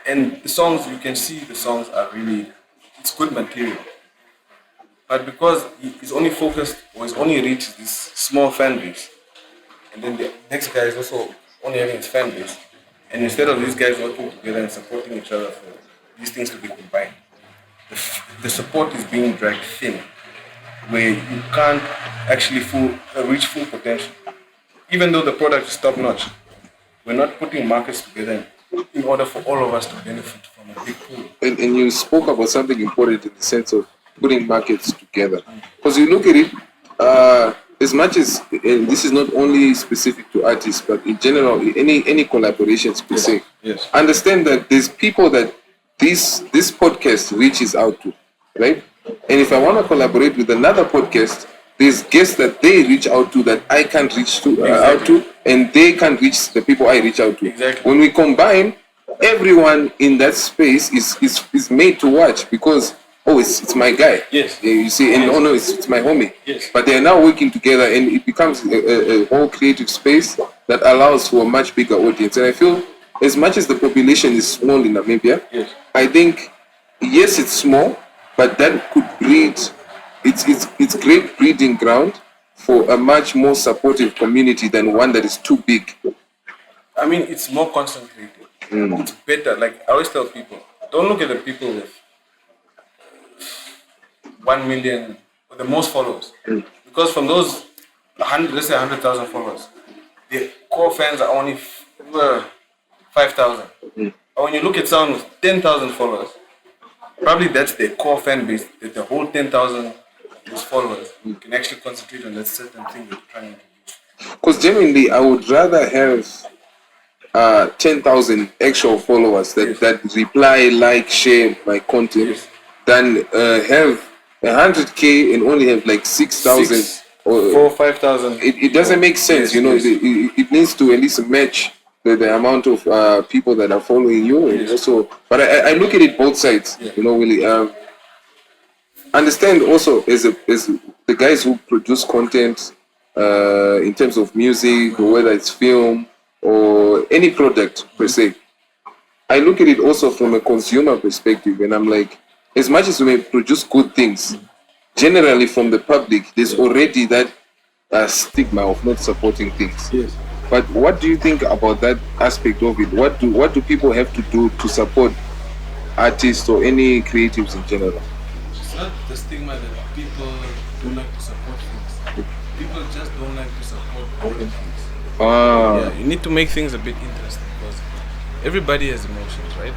Speaker 3: and the songs you can see the songs are really it's good material. But because he's only focused or he's only reached this small fan base, and then the next guy is also only having his fan base, and instead of these guys working together and supporting each other for these things to be combined, the support is being dragged thin, where you can't actually reach full potential. Even though the product is top notch, we're not putting markets together in order for all of us to benefit from a big pool.
Speaker 2: And you spoke about something important in the sense of putting markets together. Because you look at it, as much as, and this is not only specific to artists, but in general, any collaborations per se,
Speaker 3: Yes.
Speaker 2: understand that there's people that this podcast reaches out to, right? And if I want to collaborate with another podcast, there's guests that they reach out to that I can't reach to out to, and they can't reach the people I reach out to.
Speaker 3: Exactly.
Speaker 2: When we combine, everyone in that space is made to watch because it's my guy.
Speaker 3: Yes.
Speaker 2: You see, and no, it's my homie.
Speaker 3: Yes.
Speaker 2: But they are now working together, and it becomes a whole creative space that allows for a much bigger audience. And I feel, as much as the population is small in Namibia,
Speaker 3: Yes.
Speaker 2: I think yes, it's small, but that could breed. It's great breeding ground for a much more supportive community than one that is too big.
Speaker 3: I mean, it's more concentrated. It's better. Like I always tell people, don't look at the people with 1 million or the most followers, because from those 100,000 followers, the core fans are only 5,000. But when you look at someone with 10,000 followers, probably that's their core fan base. That the whole 10,000 those followers can actually concentrate on that certain thing they're trying to do.
Speaker 2: Because genuinely, I would rather have 10,000 actual followers that reply, like, share my content than have 100K and only have like 6,000 or
Speaker 3: 5,000.
Speaker 2: It doesn't make sense, It needs to at least match the amount of people that are following you, and also. But I look at it both sides, Willy. understand also as the guys who produce content in terms of music or whether it's film or any product per se. I look at it also from a consumer perspective, and I'm like, as much as we may produce good things, generally from the public, there's already that stigma of not supporting things.
Speaker 3: Yes.
Speaker 2: But what do you think about that aspect of it? What do people have to do to support artists or any creatives in general?
Speaker 3: It's not the stigma that people don't like to support things. People just don't like to support boring things. Yeah, you need to make things a bit interesting because everybody has emotions, right?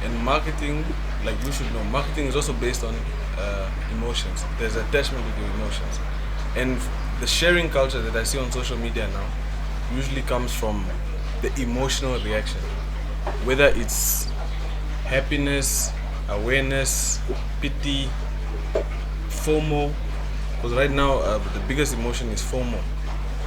Speaker 3: And marketing, like you should know, marketing is also based on emotions. There's attachment with your emotions. And the sharing culture that I see on social media now usually comes from the emotional reaction. Whether it's happiness, awareness, pity, FOMO. Because right now the biggest emotion is FOMO.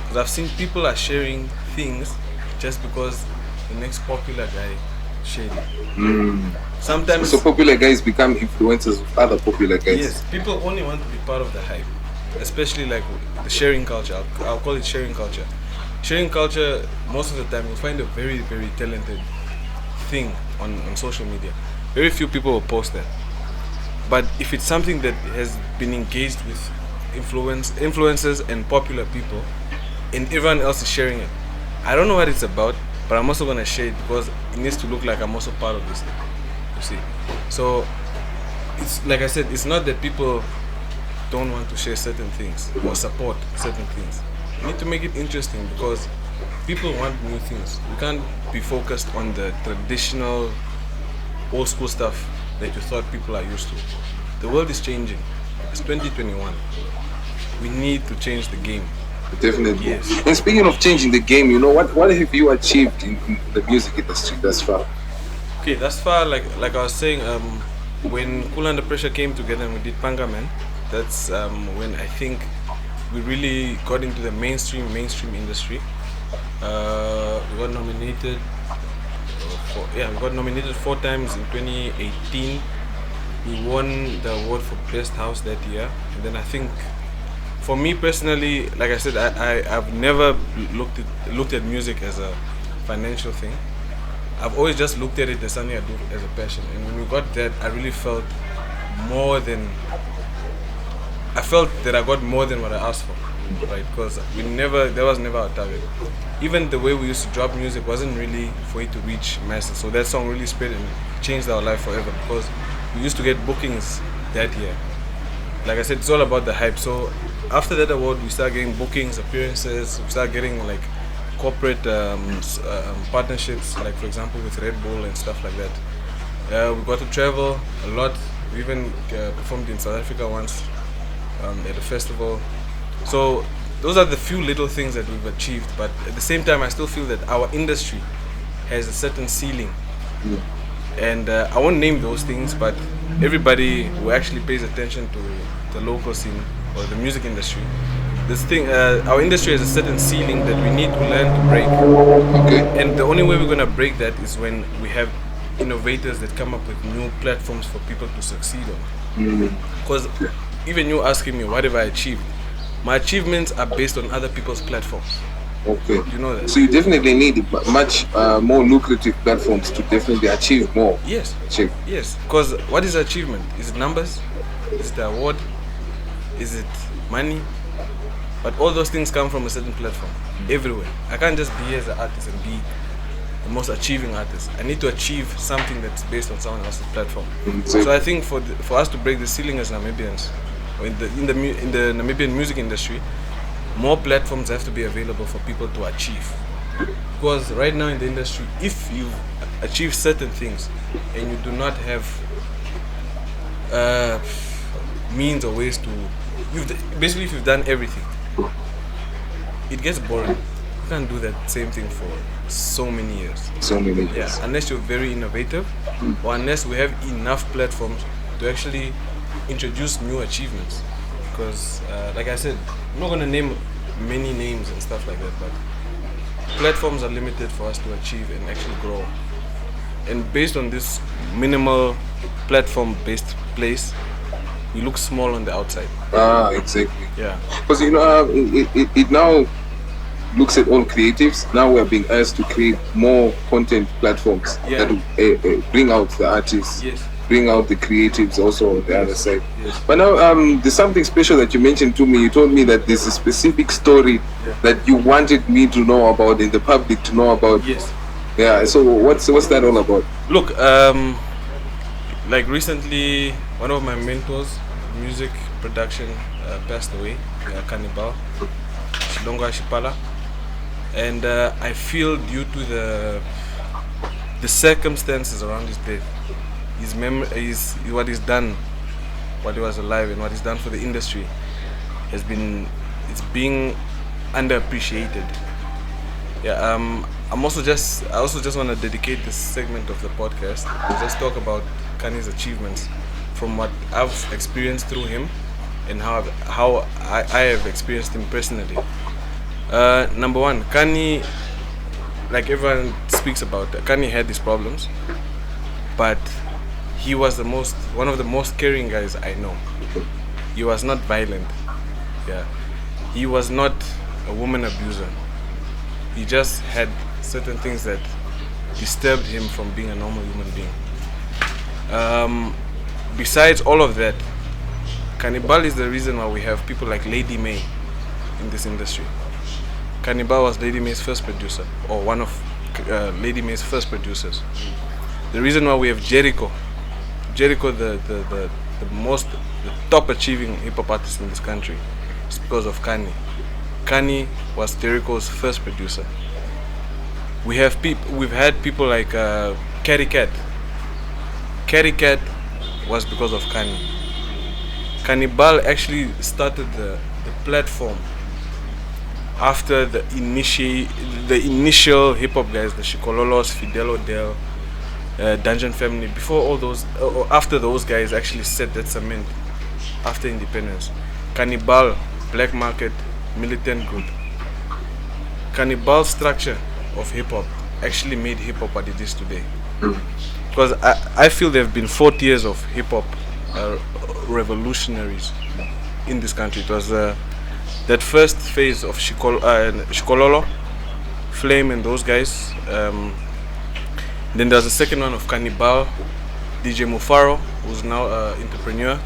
Speaker 3: Because I've seen people are sharing things just because the next popular guy shared it. Sometimes
Speaker 2: So popular guys become influencers of other popular guys.
Speaker 3: yes, people only want to be part of the hype, especially like the sharing culture. I'll call it sharing culture. Sharing culture, most of the time, you'll find a very, very talented thing on social media. Very few people will post that. But if it's something that has been engaged with influencers and popular people, and everyone else is sharing it, I don't know what it's about, but I'm also gonna share it because it needs to look like I'm also part of this thing. You see, so it's like I said, it's not that people don't want to share certain things or support certain things. You need to make it interesting because people want new things. We can't be focused on the traditional, old school stuff that you thought people are used to. The world is changing. It's 2021. We need to change the game.
Speaker 2: Definitely.
Speaker 3: Yes.
Speaker 2: And speaking of changing the game, you know, what have you achieved in the music industry thus far?
Speaker 3: Okay, thus far, like I was saying, when Cool Under Pressure came together and we did Panga Man, that's when I think we really got into the mainstream industry. We got nominated. We got nominated 4 times in 2018. We won the award for Best House that year, and then I think, for me personally, like I said, I've never looked at music as a financial thing. I've always just looked at it as something I do as a passion. And when we got that, I really felt that I got more than what I asked for, right? Because there was never a target. Even the way we used to drop music wasn't really for it to reach masses. So that song really spread and changed our life forever because we used to get bookings that year. Like I said, it's all about the hype. So after that award, we started getting bookings, appearances. We started getting like corporate partnerships, like for example with Red Bull and stuff like that. We got to travel a lot. We even performed in South Africa once at a festival. So those are the few little things that we've achieved. But at the same time, I still feel that our industry has a certain ceiling. And I won't name those things, but everybody who actually pays attention to the local scene or the music industry, our industry has a certain ceiling that we need to learn to break.
Speaker 2: Okay.
Speaker 3: And the only way we're going to break that is when we have innovators that come up with new platforms for people to succeed on. Because even you asking me, what have I achieved? My achievements are based on other people's platforms.
Speaker 2: Okay.
Speaker 3: You know that?
Speaker 2: So you definitely need much more lucrative platforms to definitely achieve more.
Speaker 3: Yes.
Speaker 2: Achieve.
Speaker 3: Yes. Because what is achievement? Is it numbers? Is it the award? Is it money? But all those things come from a certain platform. Everywhere. I can't just be as an artist and be the most achieving artist. I need to achieve something that's based on someone else's platform. So I think for us to break the ceiling as Namibians, or in the Namibian music industry, more platforms have to be available for people to achieve. Because right now in the industry, if you've achieved certain things and you do not have means or ways to, basically if you've done everything, it gets boring. You can't do that same thing for so many years.
Speaker 2: So many years.
Speaker 3: Yeah, unless you're very innovative, or unless we have enough platforms to actually introduce new achievements. Because, like I said, I'm not going to name many names and stuff like that, but platforms are limited for us to achieve and actually grow. And based on this minimal platform-based place, We look small on the outside.
Speaker 2: Exactly.
Speaker 3: Yeah.
Speaker 2: Because it now looks at all creatives. Now we're being asked to create more content platforms
Speaker 3: Yeah.
Speaker 2: that will bring out the artists,
Speaker 3: Yes.
Speaker 2: bring out the creatives also on the other side.
Speaker 3: Yes.
Speaker 2: But now there's something special that you mentioned to me. You told me that there's a specific story that you wanted me to know about, in the public to know about.
Speaker 3: Yes.
Speaker 2: Yeah. So what's that all about?
Speaker 3: Look, like recently, one of my mentors, music production, passed away. Cannibal, Shilonga Shipala, and I feel due to the circumstances around his death, what he's done while he was alive and what he's done for the industry it's being underappreciated. Yeah. I also just want to dedicate this segment of the podcast to just talk about Kanye's achievements from what I've experienced through him and how I have experienced him personally. Number one, Kanye, like everyone speaks about, Kanye had these problems, but he was one of the most caring guys I know. He was not violent. Yeah. He was not a woman abuser. He just had certain things that disturbed him from being a normal human being. Besides all of that, Cannibal is the reason why we have people like Lady May in this industry. Cannibal was Lady May's first producer, or one of Lady May's first producers. The reason why we have Jericho, the top achieving hip hop artist in this country, is because of Kanye. Kanye was Jericho's first producer. We've had people like Carrie Cat. Carrie Cat was because of Kanye. Cannibal actually started the platform after the initial hip hop guys, the Shikololos, Fidel Odell, Dungeon Family. Before all those, or after those guys actually set that cement after independence. Cannibal, Black Market, militant group. Cannibal's structure of hip hop actually made hip hop what it is today. Because I feel there have been 40 years of hip hop revolutionaries in this country. It was that first phase of Shikololo, Flame, and those guys. Then there's the second one of Cannibal, DJ Mufaro, who's now an entrepreneur,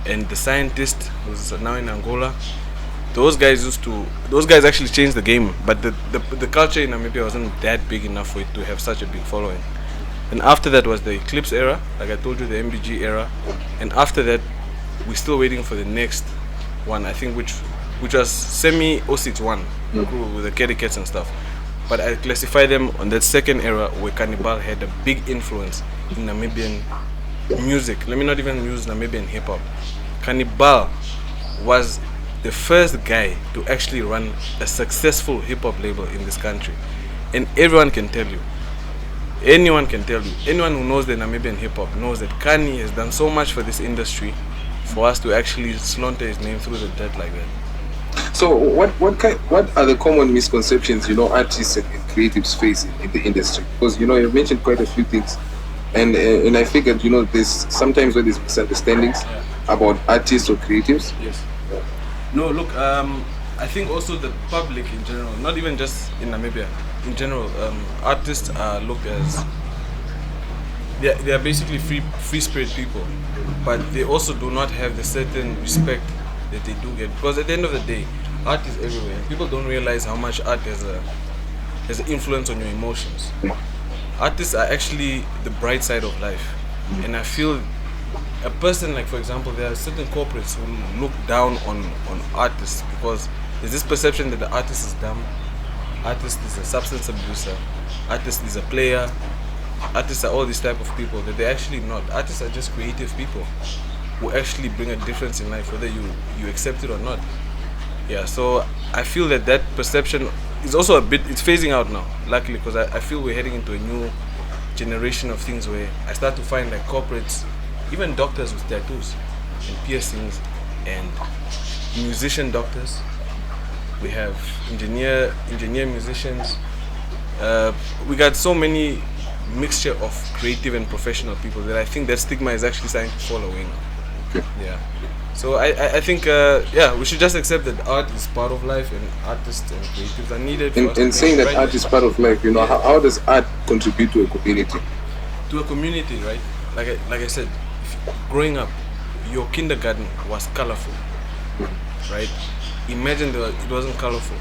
Speaker 3: and the scientist, who's now in Angola. Those guys actually changed the game, but the culture in Namibia wasn't that big enough for it to have such a big following. And after that was the Eclipse era, like I told you, the MBG era. And after that, we're still waiting for the next one, I think, which was semi 061 with the Kerry Cats and stuff. But I classify them on that second era where Cannibal had a big influence in Namibian music. Let me not even use Namibian hip hop. Cannibal was the first guy to actually run a successful hip hop label in this country. And everyone can tell you, anyone who knows the Namibian hip hop knows that Kanye has done so much for this industry for us to actually slaughter his name through the dirt like that.
Speaker 2: So what are the common misconceptions artists and creatives face in the industry? Because you've mentioned quite a few things, and I figured there's sometimes where there's misunderstandings about artists or creatives.
Speaker 3: Yes. No, look, I think also the public in general, not even just in Namibia, in general, artists are looked as they are basically free spirit people, but they also do not have the certain respect that they do get, because at the end of the day, art is everywhere, and people don't realize how much art has an influence on your emotions. Artists are actually the bright side of life, and I feel a person like, for example, there are certain corporates who look down on artists because there's this perception that the artist is dumb, artist is a substance abuser, artist is a player, artists are all these type of people, that they're actually not. Artists are just creative people who actually bring a difference in life, whether you accept it or not. Yeah, so I feel that perception is also it's phasing out now, luckily, because I feel we're heading into a new generation of things where I start to find like corporates, even doctors with tattoos and piercings, and musician doctors. We have engineer musicians. We got so many mixture of creative and professional people that I think that stigma is actually starting to fall away now.
Speaker 2: Okay.
Speaker 3: Yeah. So I think we should just accept that art is part of life and artists and creatives are needed for us to
Speaker 2: In
Speaker 3: make
Speaker 2: saying
Speaker 3: it
Speaker 2: that
Speaker 3: right
Speaker 2: art is part of life, you know, how does art contribute to a community?
Speaker 3: to a community, right? Like I said, growing up, your kindergarten was colorful, right? Imagine it wasn't colorful.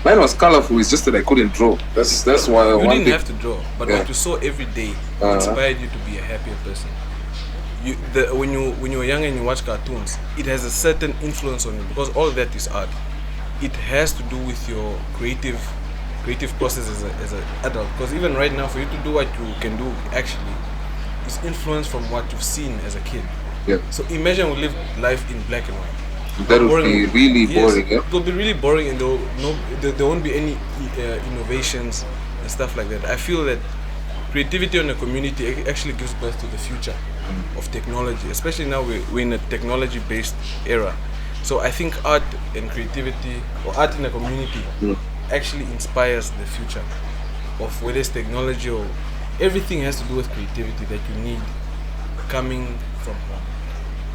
Speaker 2: Mine was colorful. It's just that I couldn't draw. That's why
Speaker 3: You
Speaker 2: one
Speaker 3: didn't
Speaker 2: thing.
Speaker 3: have to draw, but
Speaker 2: Yeah.
Speaker 3: what you saw every day
Speaker 2: Uh-huh.
Speaker 3: inspired you to be a happier person. When you were young and you watch cartoons, it has a certain influence on you because all of that is art. It has to do with your creative process as an adult. Because even right now, for you to do what you can do, actually, is influenced from what you've seen as a kid.
Speaker 2: Yeah.
Speaker 3: So imagine we live life in black and white.
Speaker 2: That would
Speaker 3: Boring.
Speaker 2: be really boring.
Speaker 3: Yes,
Speaker 2: Yeah.
Speaker 3: it will be really boring, and there won't be any innovations and stuff like that. I feel that creativity in a community actually gives birth to the future of technology, especially now we're in a technology-based era. So I think art and creativity, or art in a community, actually inspires the future of whether it's technology or everything has to do with creativity that you need coming from home.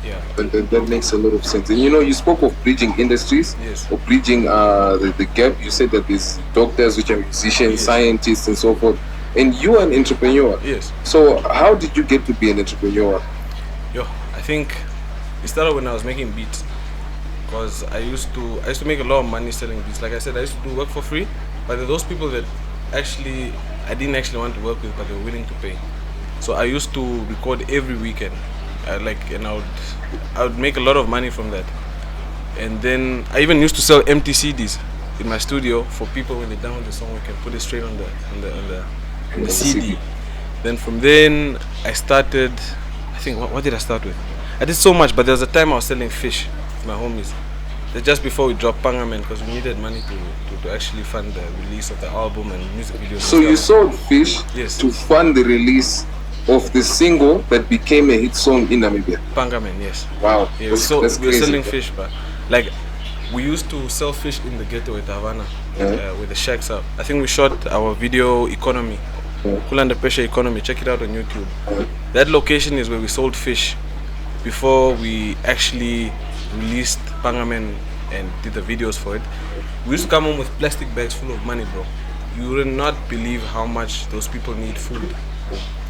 Speaker 3: Yeah.
Speaker 2: That makes a lot of sense. And you know, you spoke of bridging industries,
Speaker 3: Yes.
Speaker 2: or bridging the gap. You said that there's doctors, which are musicians,
Speaker 3: Yes.
Speaker 2: scientists, and so forth. And you are an entrepreneur.
Speaker 3: Yes.
Speaker 2: So how did you get to be an entrepreneur?
Speaker 3: I think it started when I was making beats, because I used to make a lot of money selling beats. Like I said, I used to do work for free, but there are those people that actually I didn't actually want to work with, but they were willing to pay. So I used to record every weekend, and I would make a lot of money from that. And then I even used to sell empty CDs in my studio for people when they download the song. We can put it straight on the CD. Then from then I started. I think what did I start with? I did so much, but there was a time I was selling fish with my homies. That's just before we dropped Pangaman, because we needed money to actually fund the release of the album and music videos.
Speaker 2: So
Speaker 3: and
Speaker 2: you
Speaker 3: stuff.
Speaker 2: sold fish
Speaker 3: Yes.
Speaker 2: to fund the release of the single that became a hit song in Namibia.
Speaker 3: Pangaman, yes.
Speaker 2: Wow.
Speaker 3: Yeah,
Speaker 2: that's
Speaker 3: we were
Speaker 2: crazy.
Speaker 3: selling fish, but like we used to sell fish in the ghetto at Havana, with the shacks up. I think we shot our video Economy, Cool Under Pressure Economy. Check it out on YouTube. That location is where we sold fish before we actually released Pangaman and did the videos for it. We used to come home with plastic bags full of money, bro. You would not believe how much those people need food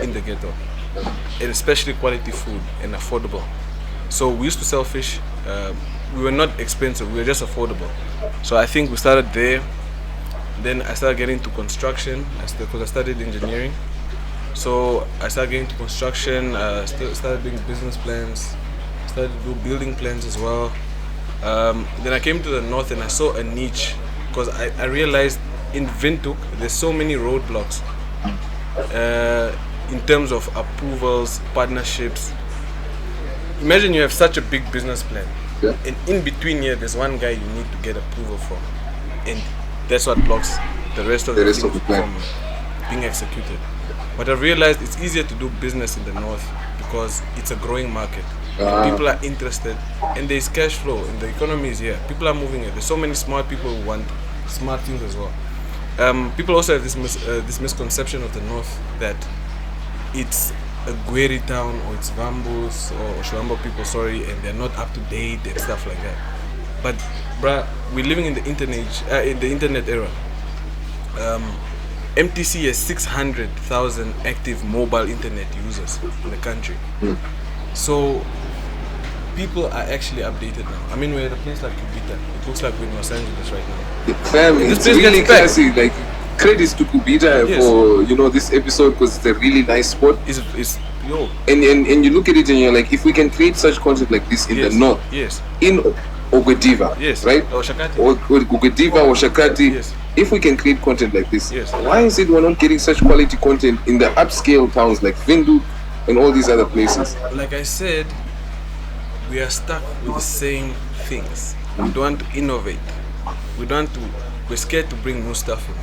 Speaker 3: in the ghetto, and especially quality food and affordable. So we used to sell fish. We were not expensive, we were just affordable. So I think we started there. Then I started getting into construction because I studied engineering. So I started getting into construction, started doing business plans, started to do building plans as well. Then I came to the north and I saw a niche, because I realized in Windhoek there's so many roadblocks in terms of approvals, partnerships. Imagine you have such a big business plan, and in between here there's one guy you need to get approval from, and that's what blocks the rest of the
Speaker 2: plan
Speaker 3: from being executed. But I realized it's easier to do business in the north because it's a growing market. People are interested, and there's cash flow, and the economy is here. People are moving here. There's so many smart people who want smart things as well. People also have this misconception of the north that it's a Gweri town, or it's Vambos or Shwambo people, and they're not up to date and stuff like that. But bruh, we're living in the internet era. MTC has 600,000 active mobile internet users in the country. So people are actually updated now. I mean, we're at a place like Kubita. It looks like we're in Los Angeles right now.
Speaker 2: Fam,
Speaker 3: This
Speaker 2: it's
Speaker 3: place
Speaker 2: really
Speaker 3: gets packed.
Speaker 2: classy. Like, credits to Kubita
Speaker 3: Yes.
Speaker 2: for this episode, because it's a really nice spot.
Speaker 3: It's yo.
Speaker 2: And you look at it and you're like, if we can create such content like this in
Speaker 3: Yes.
Speaker 2: the north,
Speaker 3: Yes.
Speaker 2: in Ogwediva,
Speaker 3: Yes.
Speaker 2: right?
Speaker 3: Or Shakati.
Speaker 2: Or Ogwediva or Shakati,
Speaker 3: Yes.
Speaker 2: if we can create content like this,
Speaker 3: Yes.
Speaker 2: why is it we're not getting such quality content in the upscale towns like Windhoek and all these other places?
Speaker 3: Like I said, we are stuck with the same things. We don't want to innovate. We're scared to bring new stuff in.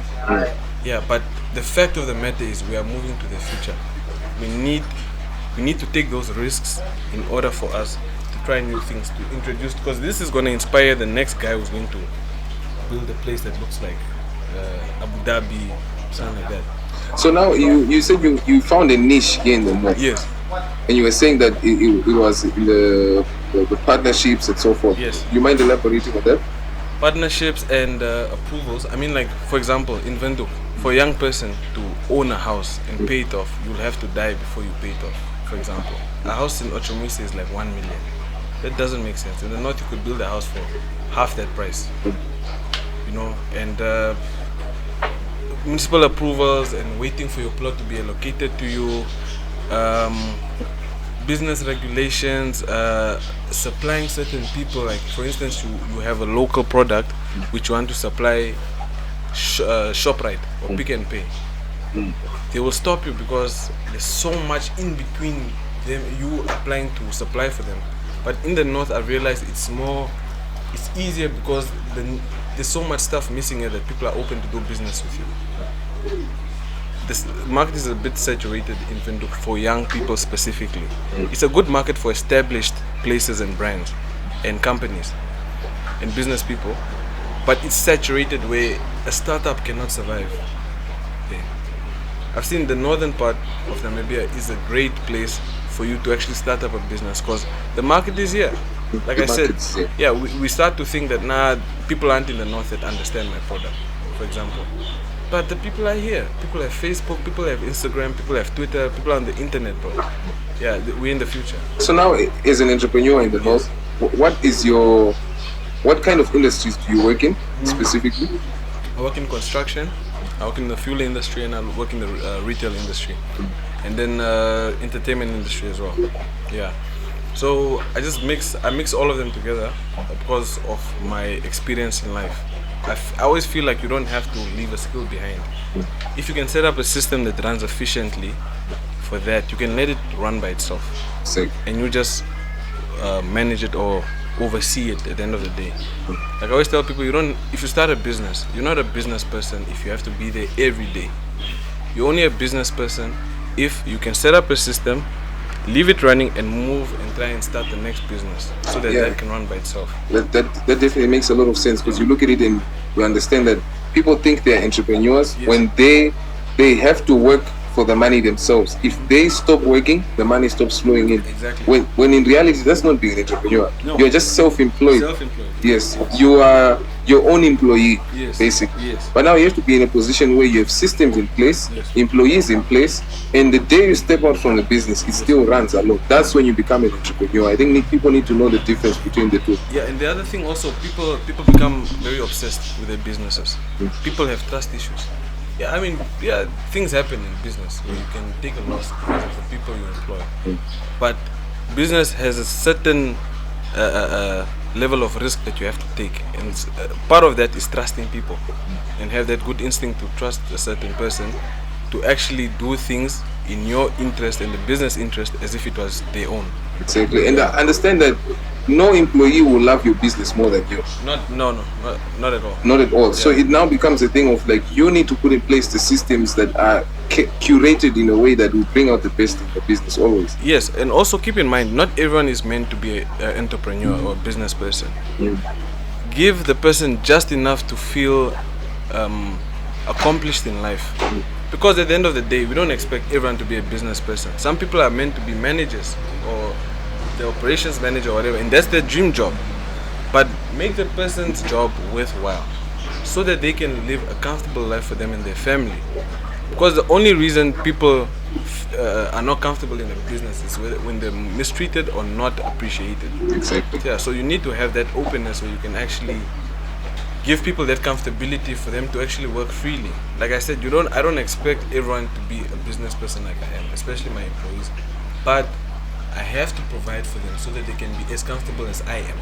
Speaker 3: Yeah, but the fact of the matter is we are moving to the future. We need to take those risks in order for us to try new things, to introduce, because this is going to inspire the next guy who's going to build a place that looks like Abu Dhabi, something like that.
Speaker 2: So now you said you found a niche here in the north.
Speaker 3: Yes.
Speaker 2: And you were saying that it was in the partnerships and so forth.
Speaker 3: Yes.
Speaker 2: You mind elaborating on that?
Speaker 3: Partnerships and approvals. I mean, like, for example, in Windhoek, for a young person to own a house and pay it off, you'll have to die before you pay it off. For example, a house in Ochomise is like 1 million. That doesn't make sense. In the north, you could build a house for half that price. You know, and municipal approvals and waiting for your plot to be allocated to you. Business regulations, supplying certain people, like for instance you have a local product which you want to supply ShopRite or Pick and Pay. They will stop you because there's so much in between them, you applying to supply for them. But in the north I realized it's easier because there's so much stuff missing here that people are open to do business with you. This market is a bit saturated in Windhoek for young people specifically. It's a good market for established places and brands and companies and business people, but it's saturated where a startup cannot survive. Okay. I've seen the northern part of Namibia is a great place for you to actually start up a business because the market is here. Like I said, yeah, we start to think that people aren't in the north that understand my product, for example. But the people are here. People have Facebook, people have Instagram, people have Twitter, people are on the internet, bro. Yeah, we're in the future.
Speaker 2: So now, as an entrepreneur in the north, what kind of industries do you work in specifically?
Speaker 3: I work in construction, I work in the fuel industry, and I work in the retail industry, and then entertainment industry as well. Yeah. So I mix all of them together because of my experience in life. I always feel like you don't have to leave a skill behind. If you can set up a system that runs efficiently for that, you can let it run by itself.
Speaker 2: Sick.
Speaker 3: And you just manage it or oversee it at the end of the day. Like I always tell people, if you start a business, you're not a business person if you have to be there every day. You're only a business person if you can set up a system, leave it running and move and try and start the next business so that that can run by itself.
Speaker 2: That definitely makes a lot of sense because you look at it and you understand that people think they're entrepreneurs when they have to work for the money themselves. If they stop working, the money stops flowing in.
Speaker 3: Exactly.
Speaker 2: When in reality, that's not being an entrepreneur.
Speaker 3: No.
Speaker 2: You're just self-employed.
Speaker 3: Self-employed.
Speaker 2: Yes, you are your own employee, basically.
Speaker 3: Yes.
Speaker 2: But now you have to be in a position where you have systems in place, employees in place, and the day you step out from the business, it still runs alone. That's when you become an entrepreneur. I think people need to know the difference between the two.
Speaker 3: Yeah, and the other thing also, people become very obsessed with their businesses. People have trust issues. Yeah, I mean, things happen in business where you can take a loss because of the people you employ. But business has a certain level of risk that you have to take, and part of that is trusting people and have that good instinct to trust a certain person to actually do things in your interest and the business interest as if it was their own.
Speaker 2: Exactly, and I understand that no employee will love your business more than you.
Speaker 3: Not at all.
Speaker 2: Not at all.
Speaker 3: Yeah.
Speaker 2: So it now becomes a thing of like you need to put in place the systems that are curated in a way that will bring out the best in the business always.
Speaker 3: Yes, and also keep in mind, not everyone is meant to be an entrepreneur or a business person. Give the person just enough to feel accomplished in life. Because at the end of the day, we don't expect everyone to be a business person. Some people are meant to be managers or the operations manager or whatever, and that's their dream job. But make the person's job worthwhile so that they can live a comfortable life for them and their family. Because the only reason people are not comfortable in a business is when they're mistreated or not appreciated.
Speaker 2: Exactly.
Speaker 3: Yeah, so you need to have that openness where you can actually give people that comfortability for them to actually work freely. Like I said, I don't expect everyone to be a business person like I am, especially my employees. But I have to provide for them so that they can be as comfortable as I am.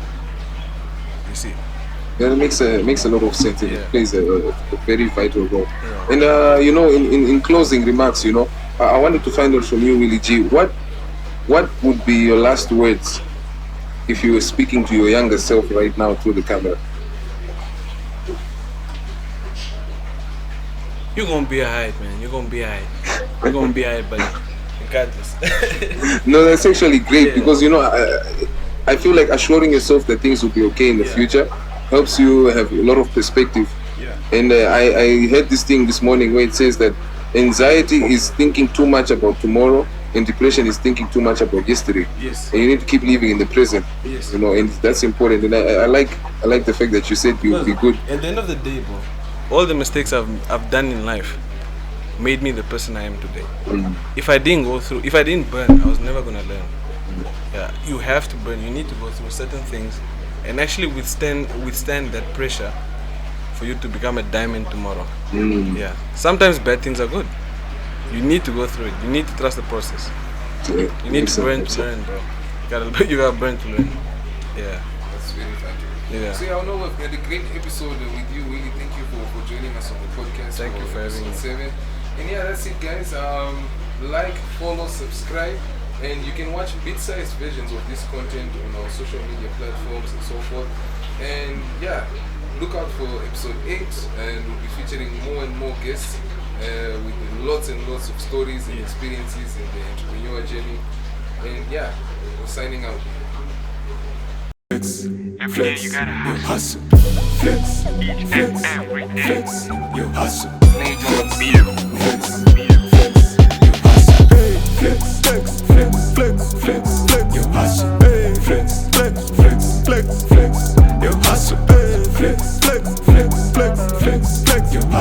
Speaker 3: You see?
Speaker 2: Yeah, that makes a lot of sense. It plays a very vital role.
Speaker 3: Yeah.
Speaker 2: And in closing remarks, I wanted to find out from you, Willy G, what would be your last words if you were speaking to your younger self right now through the camera?
Speaker 3: You're gonna be alright, man. You're gonna be alright. You're gonna be alright, buddy. You got this.
Speaker 2: No, that's actually great because I feel like assuring yourself that things will be okay in the future helps you have a lot of perspective.
Speaker 3: Yeah.
Speaker 2: And I heard this thing this morning where it says that anxiety is thinking too much about tomorrow And depression is thinking too much about yesterday.
Speaker 3: Yes.
Speaker 2: And you need to keep living in the present.
Speaker 3: Yes.
Speaker 2: You know, and that's important. And I like the fact that you said you'll be good.
Speaker 3: At the end of the day, bro, all the mistakes I've done in life made me the person I am today. If I didn't burn, I was never gonna learn. Yeah, you have to burn. You need to go through certain things, and actually withstand that pressure for you to become a diamond tomorrow. Yeah. Sometimes bad things are good. You need to go through it. You need to trust the process. You need to burn to learn, bro. You gotta burn to learn. Yeah.
Speaker 2: That's very fantastic.
Speaker 3: Yeah.
Speaker 2: So I know we've had a great episode with you. Really, thank you for joining us on the podcast.
Speaker 3: Thank you for having me.
Speaker 2: 7. And yeah, that's it, guys. Like, follow, subscribe, and you can watch bit-sized versions of this content on our social media platforms and so forth. And yeah, look out for episode 8, and we'll be featuring more and more guests with lots and lots of stories and experiences in the entrepreneur journey. And yeah, we're signing out.
Speaker 1: Flex, flex, you hustle. Flex, flex, flex, you hustle. Flex, flex, flex, flex, flex, flex, you hustle. Flex, flex, flex, flex, flex, you hustle. Flex, flex, flex, flex, flex, flex, you hustle.